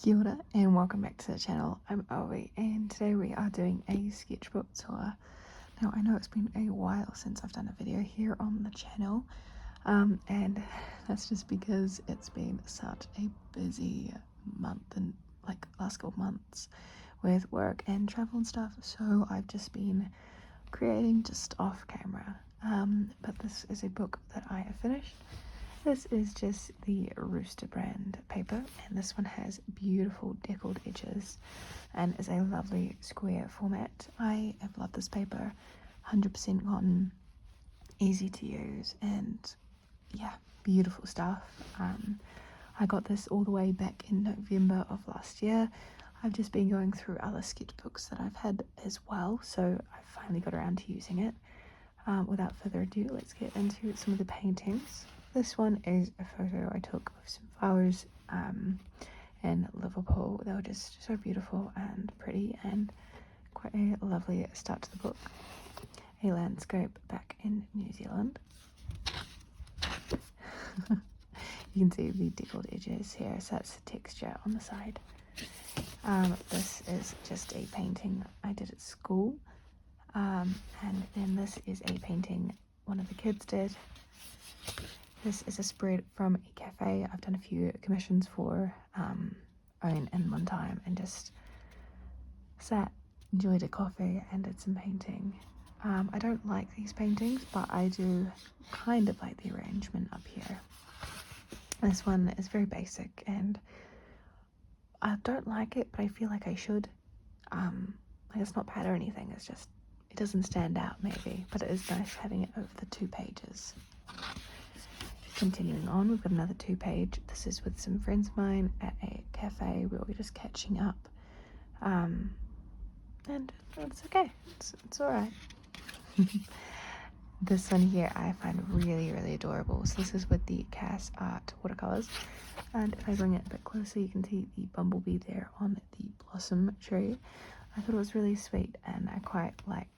Kia ora and welcome back to the channel. I'm Owie and today we are doing a sketchbook tour. Now I know it's been a while since I've done a video here on the channel and that's just because it's been such a busy month and last couple months with work and travel and stuff, so I've just been creating just off camera. But this is a book that I have finished. This is just the Rooster brand paper, and this one has beautiful deckled edges and is a lovely square format. I have loved this paper, 100% cotton, easy to use, and yeah, beautiful stuff. I got this all the way back in November of last year. I've just been going through other sketchbooks that I've had as well, so I finally got around to using it. Without further ado, let's get into some of the paintings. This one is a photo I took of some flowers in Liverpool. They were just so beautiful and pretty and quite a lovely start to the book. A landscape back in New Zealand. You can see the deckled edges here, so that's the texture on the side. This is just a painting I did at school, and then this is a painting one of the kids did. This is a spread from a cafe I've done a few commissions for own in one time, and just sat, enjoyed a coffee and did some painting. I don't like these paintings, but I do kind of like the arrangement up here. This one is very basic and I don't like it, but I feel like I should. It's not bad or anything, it's just it doesn't stand out maybe, but it is nice having it over the 2 pages. Continuing on, we've got another 2-page. This is with some friends of mine at a cafe where we're just catching up, and it's okay, it's all right. This one here I find really adorable. So this is with the Cass Art watercolors, and if I bring it a bit closer you can see the bumblebee there on the blossom tree. I thought it was really sweet, and I quite like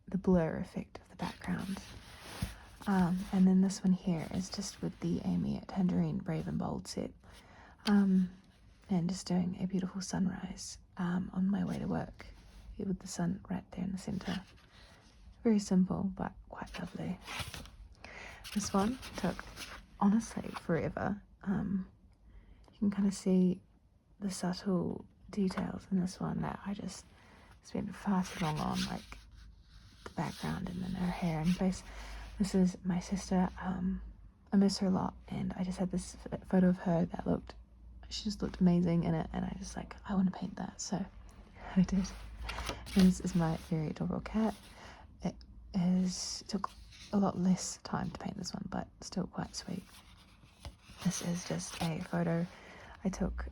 the blur effect of the background. And then this one here is just with the Amy Tangerine Brave and Bold set, and just doing a beautiful sunrise on my way to work with the sun right there in the center. Very simple but quite lovely. This one took honestly forever. You can kind of see the subtle details in this one that I just spent far too long on, like the background and then her hair and face. This is my sister. I miss her a lot, and I just had this photo of her that she just looked amazing in it, and I just I want to paint that, so I did. And this is my very adorable cat. It took a lot less time to paint this one, but still quite sweet. This is just a photo I took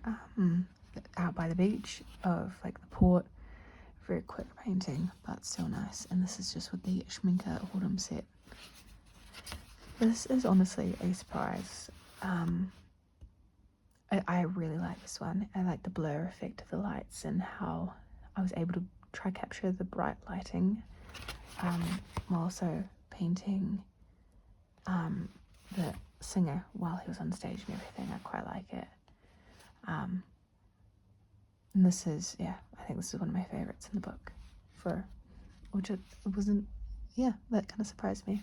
out by the beach of the port. Very quick painting, but still nice. And this is just with the Schminke Autumn set. This is honestly a surprise. I really like this one. I like the blur effect of the lights and how I was able to try capture the bright lighting while also painting the singer while he was on stage and everything. I quite like it. And this is, I think this is one of my favorites in the book, that kind of surprised me.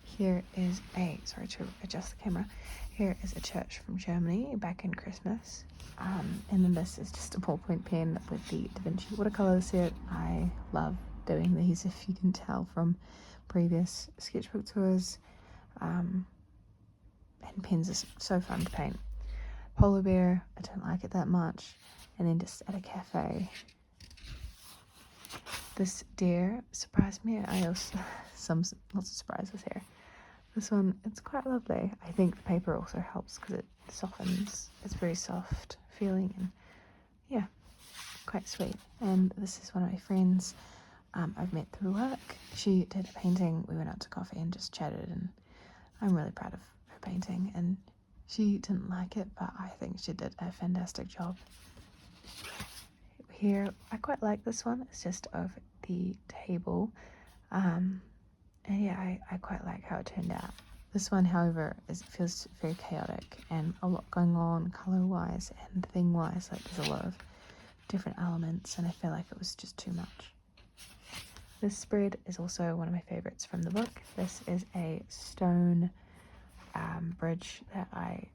Here is sorry to adjust the camera, here is a church from Germany back in Christmas, and then this is just a ballpoint pen with the Da Vinci watercolor set. I love doing these, if you can tell from previous sketchbook tours, and pens are so fun to paint. Polar bear, I don't like it that much, and then just at a cafe. This deer surprised me. I also lots of surprises here. This one, it's quite lovely. I think the paper also helps because it softens. It's very soft feeling, and quite sweet. And this is one of my friends I've met through work. She did a painting. We went out to coffee and just chatted, and I'm really proud of her painting, and she didn't like it, but I think she did a fantastic job. Here, I quite like this one. It's just of the table, and I quite like how it turned out. This one, however, feels very chaotic and a lot going on colour-wise and thing-wise. Like there's a lot of different elements, and I feel like it was just too much. This spread is also one of my favourites from the book. This is a stone bridge that I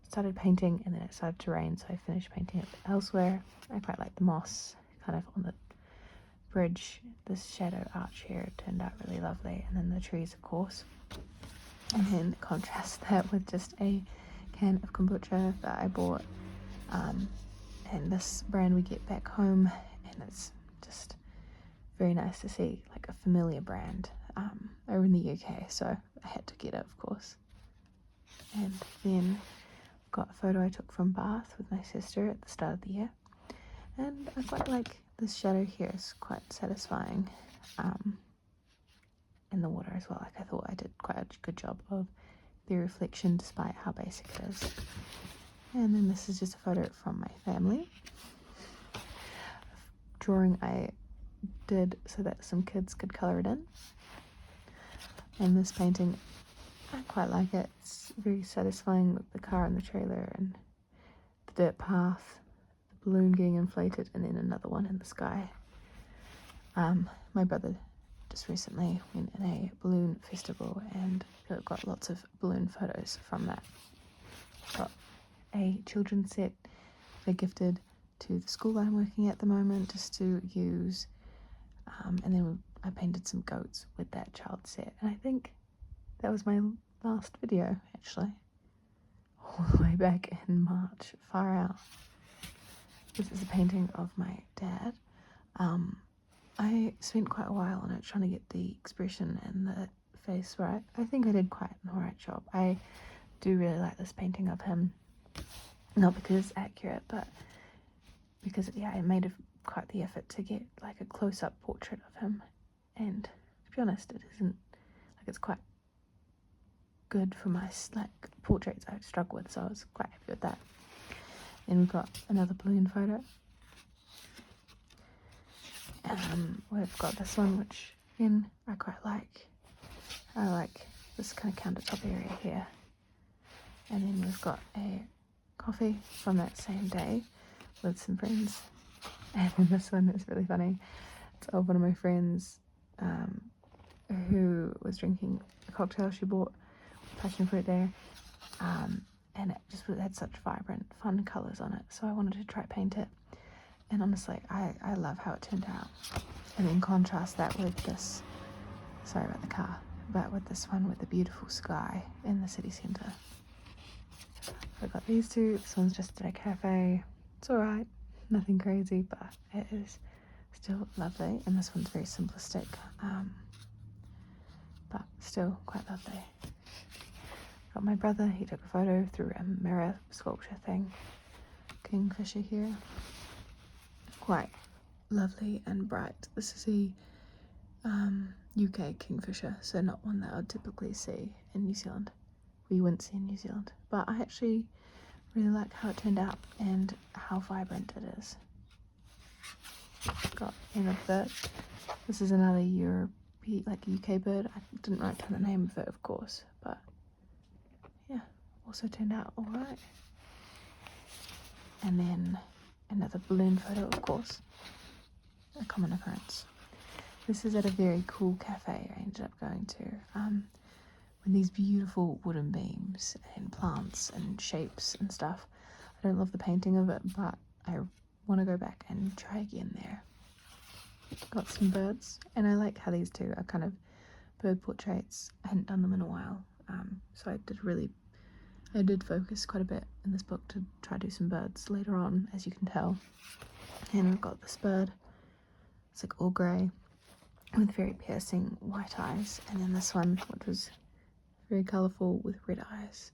started painting, and then it started to rain, so I finished painting it elsewhere. I quite like the moss kind of on the bridge. This shadow arch here turned out really lovely, and then the trees, of course. And then contrast that with just a can of kombucha that I bought, and this brand we get back home, and it's just very nice to see like a familiar brand over in the UK, so I had to get it, of course. And then I've got a photo I took from Bath with my sister at the start of the year, and I quite like this shadow here. It's quite satisfying in the water as well. Like I thought I did quite a good job of the reflection despite how basic it is. And then this is just a photo from my family. Drawing I did so that some kids could colour it in. And this painting, I quite like it. It's very satisfying with the car and the trailer and the dirt path, the balloon getting inflated, and then another one in the sky. My brother just recently went in a balloon festival and got lots of balloon photos from that. Got a children's set they gifted to the school I'm working at the moment just to use, and then I painted some goats with that child set, and I think that was my last video actually, all the way back in March, far out. This is a painting of my dad. I spent quite a while on it trying to get the expression and the face right. I think I did quite an alright job. I do really like this painting of him, not because it's accurate, but because I made quite the effort to get like a close-up portrait of him, and to be honest, it isn't like it's quite good for my like portraits I struggle with, so I was quite happy with that. Then we've got another balloon photo. We've got this one, which again I quite like. I like this kind of countertop area here. And then we've got a coffee from that same day with some friends. And then this one is really funny. It's of one of my friends who was drinking a cocktail she bought, passion fruit there. And it just had such vibrant, fun colours on it. So I wanted to try to paint it. And honestly, I love how it turned out. And then contrast that with this, sorry about the car, but with this one with the beautiful sky in the city centre. I've got these two. This one's just at a cafe. It's alright, nothing crazy, but it is still lovely. And this one's very simplistic, but still quite lovely. Got my brother, he took a photo through a mirror sculpture thing. Kingfisher here. Quite lovely and bright. This is a UK kingfisher, so not one that I would typically see in New Zealand. We wouldn't see in New Zealand, but I actually really like how it turned out and how vibrant it is. Got another bird. This is another European, like UK bird. I didn't write down the name of it, of course, but yeah, also turned out alright. And then another balloon photo, of course, a common occurrence. This is at a very cool cafe I ended up going to, with these beautiful wooden beams and plants and shapes and stuff. I don't love the painting of it, but I want to go back and try again there. Got some birds, and I like how these two are kind of bird portraits. I hadn't done them in a while, so I did focus quite a bit in this book to try to do some birds later on, as you can tell. And I've got this bird, it's like all grey with very piercing white eyes, and then this one which was very colourful with red eyes.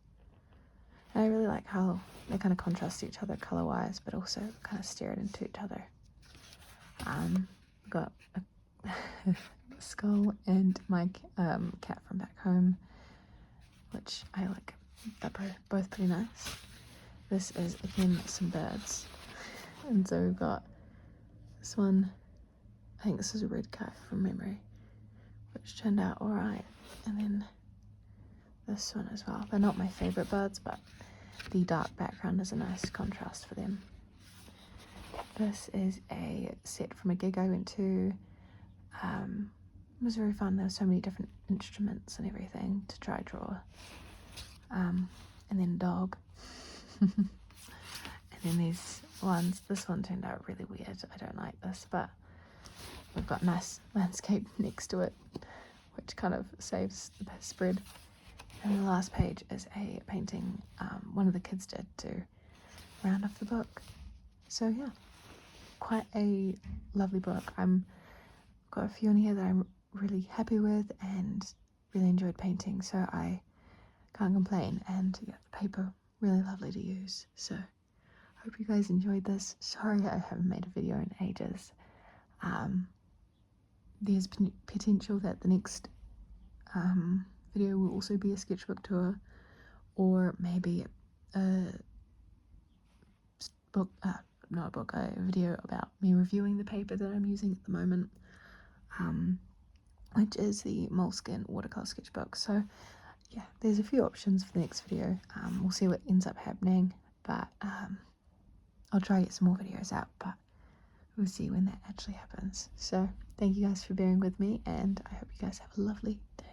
And I really like how they kind of contrast each other colour wise, but also kind of stare into each other. Got a skull and my cat from back home, which I like. They're both pretty nice. This is again some birds, and so we've got this one. I think this is a red cat from memory, which turned out alright. And then this one as well. They're not my favourite birds, but the dark background is a nice contrast for them. This is a set from a gig I went to. It was very fun. There were so many different instruments and everything to try draw. And then dog. And then these ones. This one turned out really weird. I don't like this, but we've got nice landscape next to it, which kind of saves the spread. And the last page is a painting one of the kids did to round off the book. So yeah, quite a lovely book. Got a few in here that I'm really happy with and really enjoyed painting, so I can't complain. And yeah, the paper really lovely to use. So I hope you guys enjoyed this. Sorry I haven't made a video in ages. There's potential that the next video will also be a sketchbook tour, or maybe a book, not a book, a video about me reviewing the paper that I'm using at the moment, which is the Moleskine watercolor sketchbook. So yeah, there's a few options for the next video. We'll see what ends up happening, but I'll try to get some more videos out, but we'll see when that actually happens. So thank you guys for bearing with me, and I hope you guys have a lovely day.